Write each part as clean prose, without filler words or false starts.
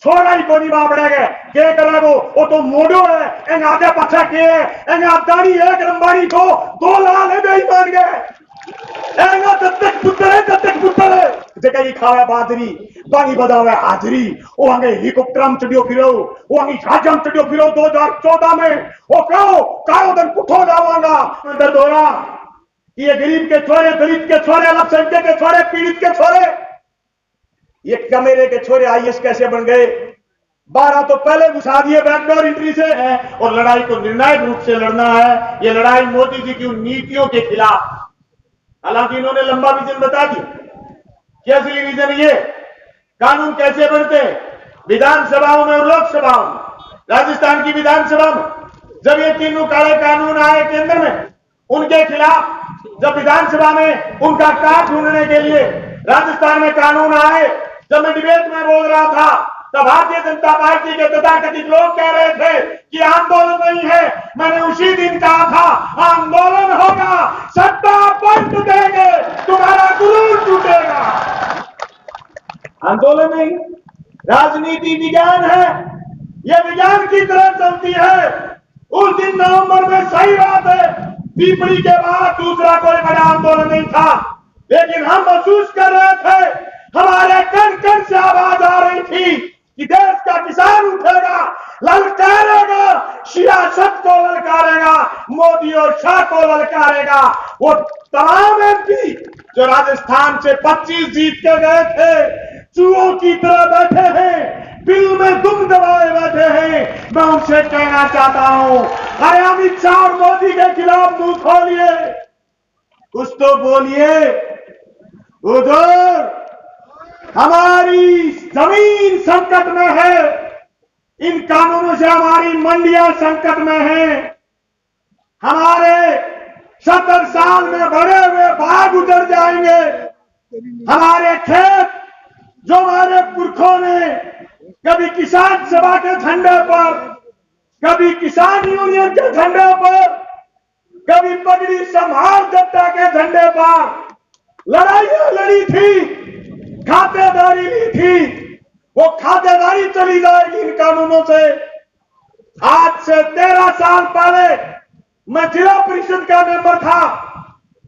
छोड़ा ही कोनी बापड़े के करे वो तो मोड़ो है एंग आगे पछा के एंग आदानी एक रंबानी को 2 लाल है बेईमान गए एंग दत्तक पुत्र है जगह ही खावे बादरी बानी बदावे हाजरी वो आगे हेलीकॉप्टर में चढ़ियो फिरो वो आगे जहाज में चढ़ियो फिरो 2014 में वो कहो कारो दिन पुठो जावांगा अंदर दोरा ये गरीब के छोरे दलित के छोरे अल्पसंख्यक के छोरे पीड़ित के छोरे ये कमेरे के छोरे आईएएस कैसे बन गए 12 तो पहले घुसा दिए बैकडोर एंट्री से है और लड़ाई को निर्णायक रूप से लड़ना है ये लड़ाई मोदी जी की उन नीतियों के खिलाफ हालांकि इन्होंने लंबा विजन बता दिया कैसे विजन ये कानून कैसे बनते विधानसभाओं में और लोकसभाओं में राजस्थान की विधानसभा में जब ये तीनों काले कानून आए केंद्र में उनके खिलाफ जब विधानसभा में उनका काट ढूंढने के लिए राजस्थान में कानून आए जब मैं डिबेट में बोल रहा था तब भारतीय जनता पार्टी के तथाकथित लोग कह रहे थे कि आंदोलन नहीं है मैंने उसी दिन कहा था आंदोलन होगा सत्ता पलट देंगे तुम्हारा गुरूर टूटेगा आंदोलन नहीं राजनीति विज्ञान है यह विज्ञान की तरह चलती है उस दिन नवंबर में सही बात है पीपली के बाद दूसरा कोई बड़ा आंदोलन नहीं था लेकिन हम महसूस कर रहे थे हमारे कण कण से आवाज आ रही थी कि देश का किसान उठेगा ललकारेगा सियासत को ललकारेगा मोदी और शाह को ललकारेगा वो तमाम एमपी जो राजस्थान से 25 जीत के गए थे चूहों की तरह बैठे हैं बिल में दुम दबाए बैठे हैं मैं उनसे कहना चाहता हूं अरे अमित शाह और मोदी के खिलाफ मुंह खोलिए कुछ तो बोलिए उधर हमारी जमीन संकट में है इन कानूनों से हमारी मंडियां संकट में हैं हमारे 70 साल में बड़े हुए भाग उजड़ जाएंगे हमारे खेत जो हमारे पुरखों ने कभी किसान सभा के झंडे पर कभी किसान यूनियन के झंडे पर कभी पगड़ी संभाल जनता के झंडे पर लड़ाइयां लड़ी थी खातेदारी ली थी वो खातेदारी चली जाएगी इन कानूनों से आज से 13 साल पहले मैं जिला परिषद का मेंबर था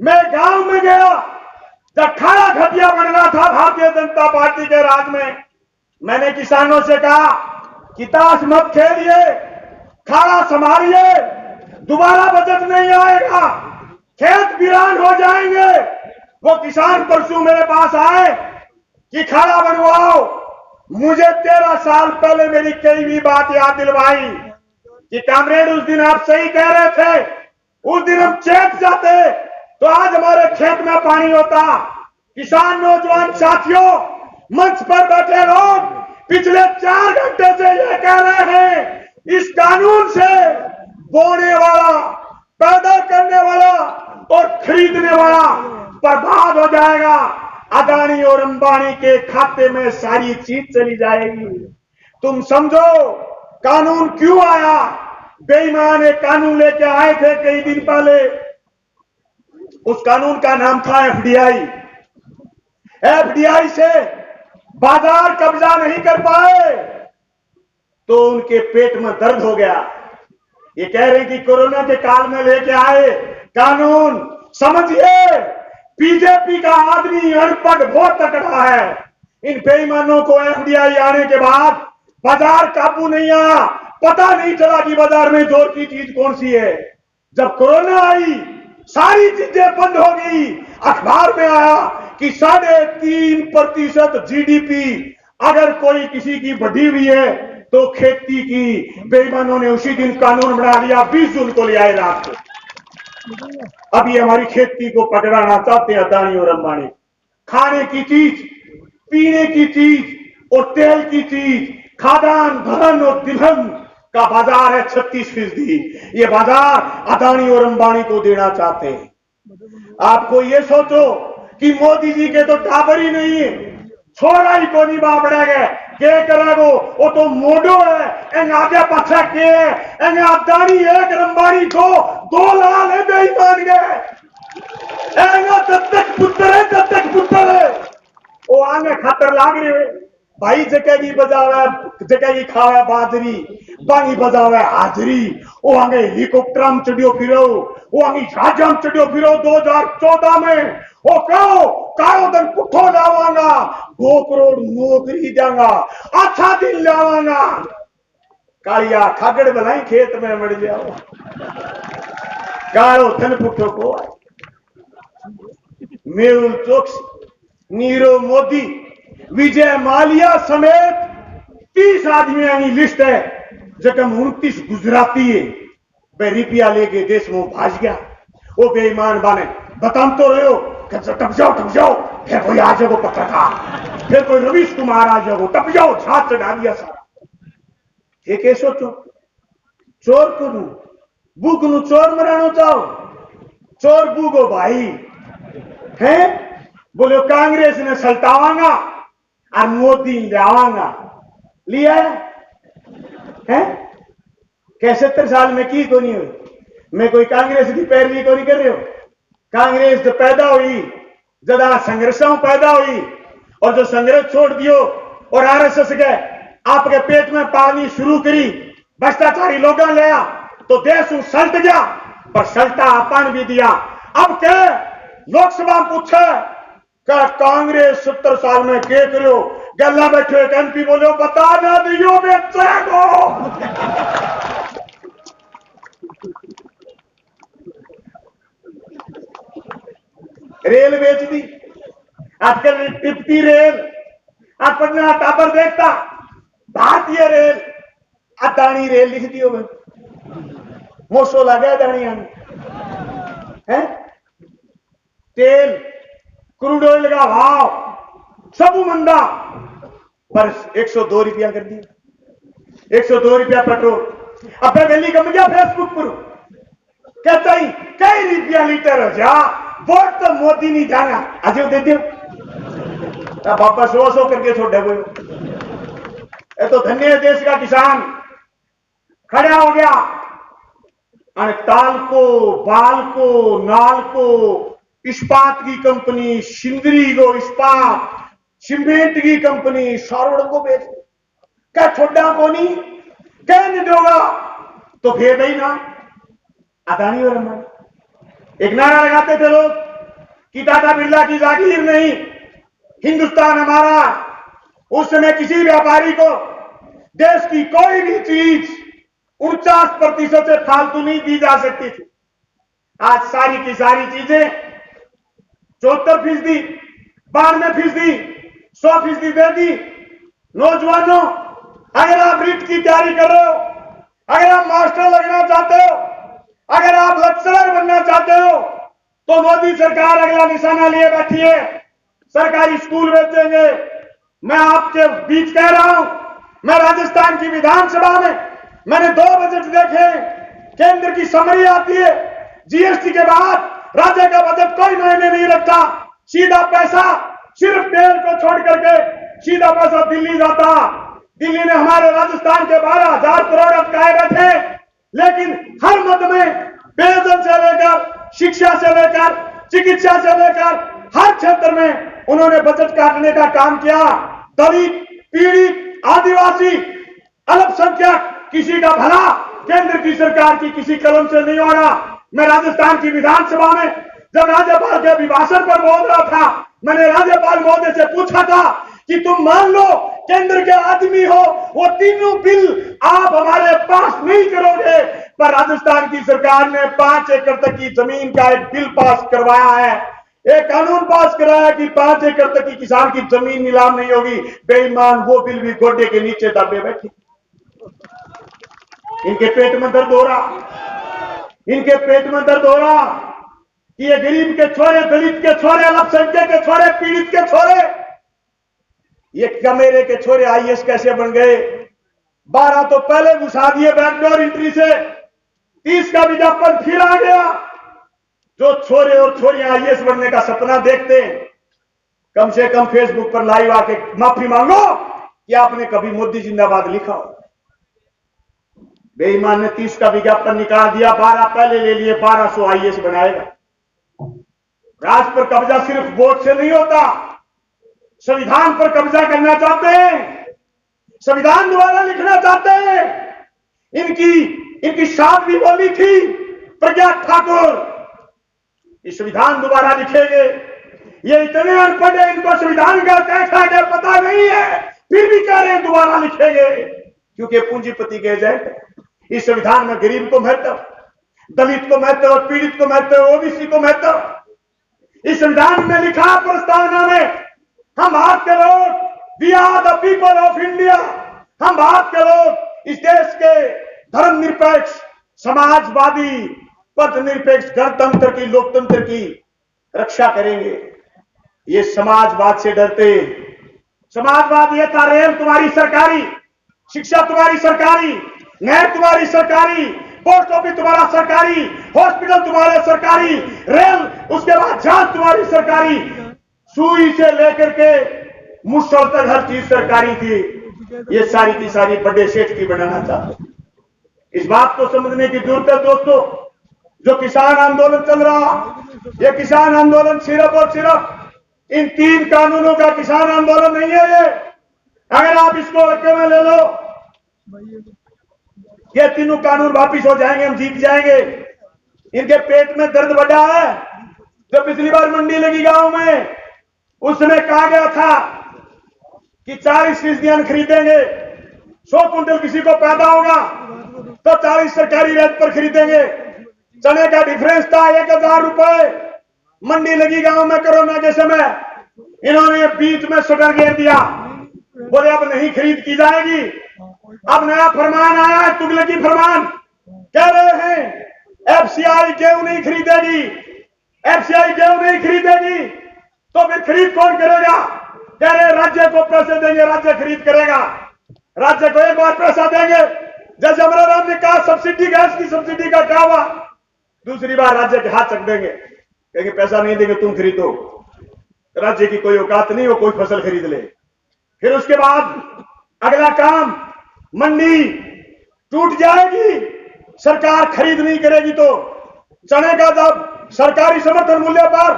मैं गांव में गया जब खाड़ा खटिया बन रहा था भारतीय जनता पार्टी के राज में मैंने किसानों से कहा कि ताश मत खेलिए खाड़ा संभालिए दोबारा बजट नहीं आएगा खेत वीरान हो जाएंगे वो किसान परसों मेरे पास आए कि खाड़ा बनवाओ मुझे 13 साल पहले मेरी कई भी बात याद दिलवाई कि कामरेड उस दिन आप सही कह रहे थे उस दिन हम चेत जाते तो आज हमारे खेत में पानी होता किसान नौजवान साथियों मंच पर बैठे लोग पिछले 4 घंटे से ये कह रहे हैं इस कानून से बोने वाला पैदा करने वाला और खरीदने वाला बर्बाद हो जाएगा अदानी और अंबानी के खाते में सारी चीज चली जाएगी तुम समझो कानून क्यों आया बेईमान एक कानून लेके आए थे कई दिन पहले उस कानून का नाम था एफडीआई एफडीआई से बाजार कब्जा नहीं कर पाए तो उनके पेट में दर्द हो गया ये कह रहे कि कोरोना के काल में लेके आए कानून समझिए बीजेपी का आदमी अनपढ़ बहुत तकड़ा है इन बेईमानों को एफडीआई आने के बाद बाजार काबू नहीं आया पता नहीं चला कि बाजार में जोर की चीज कौन सी है जब कोरोना आई सारी चीजें बंद हो गई अखबार में आया कि 3.5% जीडीपी अगर कोई किसी की बढ़ी हुई है तो खेती की बेईमानों ने उसी दिन कानून बना लिया 20 जून को ले आए रात को अब ये हमारी खेती को पकड़ाना चाहते हैं अदानी और अंबानी खाने की चीज पीने की चीज और तेल की चीज खाद्यान्न धन और तिलहन का बाजार है 36%। ये बाजार अदानी और अंबानी को देना चाहते हैं आपको ये सोचो कि मोदी जी के तो टावर ही नहीं है छोड़ा ही को नहीं बापड़े गए के करे वो तो मोडो है एंग आगे पछा के एंग अदानी एक अंबानी को 2 लाल है बेईमान गए एंग दत्तक पुत्र है वो आगे खतर लाग रहे भाई जकेगी बजावे, जकेगी खावे बाजरी, बांगी बजावे हाजरी। वो आगे हेलीकॉप्टर में चढ़ियो फिरो, वो आगे जहाज में चढ़ियो फिरो 2014 में। वो कहो कारो दिन पुठो लावांगा, 2 करोड़ नौकरी देंगा, अच्छा दिन लावांगा। कालिया खागड़ बनाई खेत में मर जाओ, कारो धन पुठो को। मेहुल चोकसी, नीरव मोदी, विजय माल्या समेत 30 आदमियों की लिस्ट है। जखम 29 गुजराती है वे रुपया लेके देश में भाज गया। वो बेईमान बाने बताम तो रहे हो, टप जाओ, फिर कोई आ जाओ पत्रकार, फिर कोई रवीश कुमार आ जाओ, टप जाओ, छात्र चढ़ा दिया सारा। ये सोचो चोर को बुक नु चोर मरानो चाहो, चोर बुगो भाई है। बोलो कांग्रेस ने सल्टावांगा और मोदी लावांगा, लिया है। क्या 70 साल में की को नहीं हुई? मैं कोई कांग्रेस की पैरवी को नहीं कर रहे हो। कांग्रेस जो पैदा हुई जदा संघर्षों पैदा हुई, और जो संघर्ष छोड़ दियो और आरएसएस के आपके पेट में पानी शुरू करी, भ्रष्टाचारी लोगों लिया तो देश सल्ट गया। पर सल्टा अपन भी दिया। अब क्या लोकसभा पूछे क्या कांग्रेस 70 साल में क्या करो? गला बैठे एक एमपी बोलो बता ना दियो बेचेगो। रेल बेच दी, आजकल टिप्टी रेल अपना टापर देखता, भारतीय रेल अदानी रेल लिख दी हो, मोसो लगे अदानिया है। तेल क्रूड ऑयल का भाव सब मंदा, पर 102 रुपया कर दिया, 102 रुपया पेट्रोल। अब दिल्ली कम गया फेसबुक पर कहता ही कई रुपया लीटर हो जा, वोट तो मोदी नहीं जाना अजय दे दो, पापा 100 करके छोड़े कोई। ये तो धन्य देश का किसान खड़ा हो गया। ताल को, बाल को, नाल को इस्पात की कंपनी, सिंदरी को इस्पात, सीमेंट की कंपनी सारोड़ को बेच, क्या छोड़ा को नहीं, क्या नहीं दोगा तो फिर नहीं ना अदानी और हमारे। एक नारा लगाते थे लोग कि टाटा बिरला की जागीर नहीं, हिंदुस्तान हमारा। उस समय किसी व्यापारी को देश की कोई भी चीज 49% से फालतू नहीं दी जा सकती थी। आज सारी की सारी चीजें 74%, 92%, 100% दे दी। नौजवानों, अगर आप रीट की तैयारी कर रहे हो, अगर आप मास्टर लगना चाहते हो, अगर आप लेक्चरर बनना चाहते हो, तो मोदी सरकार अगला निशाना लिए बैठी है, सरकारी स्कूल बेचेंगे। मैं आपके बीच कह रहा हूं, मैं राजस्थान की विधानसभा में मैंने 2 बजट देखे, केंद्र की समरी आती है, जीएसटी के बाद राज्य का बजट कोई मायने नहीं रखता, सीधा पैसा सिर्फ तेल को छोड़ करके सीधा पैसा दिल्ली जाता। दिल्ली ने हमारे राजस्थान के 12,000 करोड़ अटकाए बैठे, लेकिन हर मद में पेयजल से लेकर, शिक्षा से लेकर, चिकित्सा से लेकर हर क्षेत्र में उन्होंने बजट काटने का काम किया। दलित, पीड़ित, आदिवासी, अल्पसंख्यक, किसी का भला केंद्र की सरकार की किसी कलम से नहीं हो रहा। मैं राजस्थान की विधानसभा में जब राज्यपाल के अभिभाषण पर बोल रहा था, मैंने राज्यपाल महोदय से पूछा था कि तुम मान लो केंद्र के आदमी हो, वो तीनों बिल आप हमारे पास नहीं करोगे, पर राजस्थान की सरकार ने 5 एकड़ तक की जमीन का एक बिल पास करवाया है, एक कानून पास कराया कि 5 एकड़ तक की किसान की जमीन नीलाम नहीं होगी। बेईमान वो बिल भी गोडे के नीचे दबे बैठे। इनके पेट में दर्द हो रहा, इनके पेट में दर्द हो रहा कि ये गरीब के छोरे, दलित के छोरे, अल्पसंख्यक के छोरे, पीड़ित के छोरे, ये कमेरे के छोरे आईएएस कैसे बन गए। 12 तो पहले घुसा दिए बैकडोर एंट्री से, 30 का विज्ञापन फिर आ गया। जो छोरे और छोरियां आईएएस बनने का सपना देखते हैं, कम से कम फेसबुक पर लाइव आके माफी मांगो कि आपने कभी मोदी जिंदाबाद लिखा हो। बेईमान ने 30 का विज्ञापन निकाल दिया, 12 पहले ले लिए, 1200 आईएएस बनाएगा। राज पर कब्जा सिर्फ वोट से नहीं होता, संविधान पर कब्जा करना चाहते हैं, संविधान दोबारा लिखना चाहते हैं। इनकी साधवी बोली थी प्रज्ञा ठाकुर, इस संविधान दोबारा लिखेंगे। ये इतने अनपढ़ है, इनको संविधान का कैसा क्या पता नहीं है, फिर भी कह रहे हैं दोबारा लिखेंगे, क्योंकि पूंजीपति के एजेंट। इस संविधान में गरीब को महत्व, दलित को महत्व, पीड़ित को महत्व, ओबीसी को महत्व। इस संविधान में लिखा प्रस्तावना में, हम भारत के लोग, we are the people of India, हम भारत के लोग इस देश के धर्मनिरपेक्ष, समाजवादी, पथनिरपेक्ष गणतंत्र की, लोकतंत्र की रक्षा करेंगे। ये समाजवाद से डरते। समाजवाद ये था, रेल तुम्हारी सरकारी, शिक्षा तुम्हारी सरकारी, नहर तुम्हारी सरकारी, पोस्ट ऑफिस तुम्हारा सरकारी, हॉस्पिटल तुम्हारे सरकारी, रेल, उसके बाद जहाज तुम्हारी सरकारी, सुई से लेकर के मुसल तक हर चीज सरकारी थी। ये सारी की सारी बड़े सेठ की बनाना चाहते। इस बात को समझने की जरूरत है दोस्तों। जो किसान आंदोलन चल रहा, ये किसान आंदोलन सिर्फ और सिर्फ इन 3 कानूनों का किसान आंदोलन नहीं है। ये अगर आप इसको हल्के में ले लो, ये तीनों कानून वापिस हो जाएंगे, हम जीत जाएंगे। इनके पेट में दर्द बढ़ा है। जो पिछली बार मंडी लगी गांव में, उस समय कहा गया था कि 40% खरीदेंगे, 100 कुंटल किसी को पैदा होगा तो 40 सरकारी रेट पर खरीदेंगे। चने का डिफरेंस था 1000 रुपए। मंडी लगी गांव में कोरोना के समय, इन्होंने बीच में शटर घेर दिया, बोले अब नहीं खरीद की जाएगी। अब नया फरमान आया है, तुगलकी फरमान, कह रहे हैं एफसीआई गेहूं नहीं खरीदेगी, एफसीआई गेहूं नहीं खरीदेगी, तो फिर खरीद कौन करेगा? कह रहे राज्य को पैसे देंगे, राज्य खरीद करेगा। राज्य को एक बार पैसा देंगे, जैसे अमरा राम ने कहा सब्सिडी, गैस की सब्सिडी का क्या हुआ, दूसरी बार राज्य के हाथ चक देंगे, कहेंगे पैसा नहीं देंगे, तुम खरीदो। राज्य की कोई औकात नहीं हो कोई फसल खरीद ले। फिर उसके बाद अगला काम, मंडी टूट जाएगी, सरकार खरीद नहीं करेगी तो चने का जब सरकारी समर्थन मूल्य पर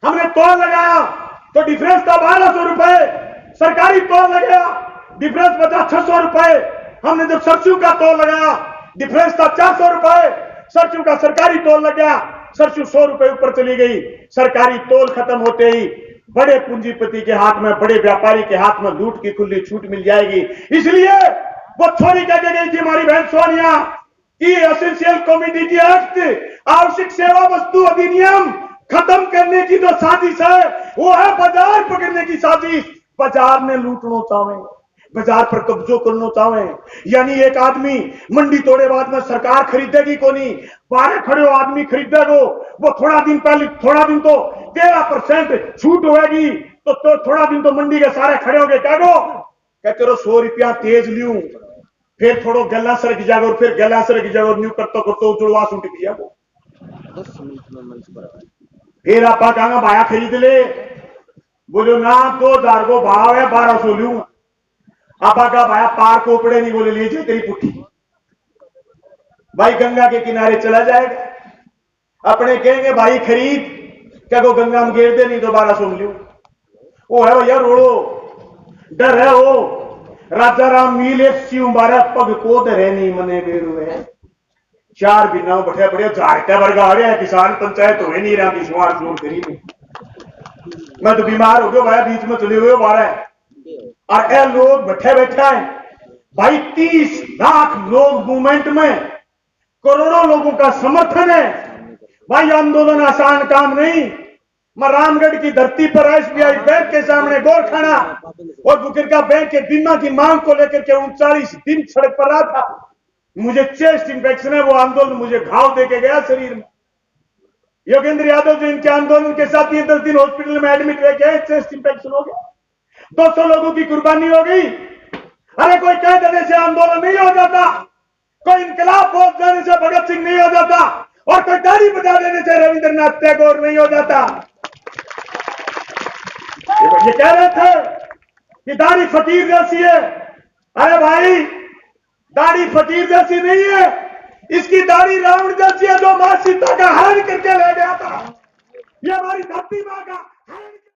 हमने तोल लगाया तो डिफरेंस था 1200 रुपए, सरकारी तोल लगाया डिफरेंस बचा 600 रुपए। हमने जब सरसों का तोल लगाया डिफरेंस था 400 रुपए, सरसों का सरकारी तोल लग गया, सरसों 100 रुपए ऊपर चली गई। सरकारी तोल खत्म होते ही बड़े पूंजीपति के हाथ में, बड़े व्यापारी के हाथ में लूट की खुली छूट मिल जाएगी। इसलिए वो छोरी कह के गई थी हमारी बहन सोनिया कि एसेंशियल कमोडिटी एक्ट, आवश्यक सेवा वस्तु अधिनियम खत्म करने की जो साजिश है वो है बाजार पकड़ने की साजिश। बाजार में लूटना चाहे, बाजार पर कब्जो करना चाहे, यानी एक आदमी मंडी तोड़े बाद में सरकार खरीदेगी को नहीं, 12 खड़े हो आदमी खरीदेगो, वो थोड़ा दिन पहले, थोड़ा दिन तो 13% छूट होगी, तो थोड़ा दिन तो मंडी के सारे खड़े हो गए, क्या गो क्या करो 100 रुपया तेज लियो, फिर थोड़ो गला सर की जागो, फिर गला सर की जागो न्यू करतो करतो जुड़वा सूट किया वो, फिर आप कहा भाया खरीद ले, बोलो ना 2000 को भाव है 1200 लूंगा। आपा का भाया पार को उपड़े नहीं, बोले लीजिए तेरी पुट्ठी। भाई गंगा के किनारे चला जाएगा, अपने कहेंगे भाई खरीद, क्या को गंगा में घेर दे नहीं तो 1200 में लियो। वो है भैया रोड़ो, डर है वो राजा राम मिले शिव भारत पग को धरे नहीं मने बेरुए। 4 बिना बैठे बड़े झाड़ते वर्गा आ रहे किसान पंचायत हो नहीं रहा, किसवार जोड़ करी नहीं। मैं तो बीमार हो गया भाई, बीच में चले हुए बारह, और ये लोग बैठे बैठे हैं भाई, 30 लाख लोग मूवमेंट में, करोड़ों लोगों का समर्थन है भाई। आंदोलन आसान काम नहीं। मैं रामगढ़ की धरती पर एसबीआई बैंक के सामने गोरखाना और बुकिरका बैंक के बीमा की मांग को लेकर के 39 दिन सड़क पर रहा था। मुझे चेस्ट इंफेक्शन है, वो आंदोलन मुझे घाव देके गया शरीर में। योगेंद्र यादव जो इनके आंदोलन के साथ 10 दिन हॉस्पिटल में एडमिट रह गए, चेस्ट इंफेक्शन हो गया, 200 लोगों की कुर्बानी हो गई। अरे कोई कह देने से आंदोलन नहीं हो जाता, कोई इनकलाब बोल देने से भगत सिंह नहीं हो जाता, और कोई दाढ़ी बजा देने से रविंद्रनाथ टैगोर नहीं हो जाता। ये कह रहे थे कि दाढ़ी फकीर जैसी है। अरे भाई दाढ़ी फकीर जैसी नहीं है, इसकी दाढ़ी रावण जैसी है जो मां सीता का हरण करके ले गया था। ये हमारी धरती मां का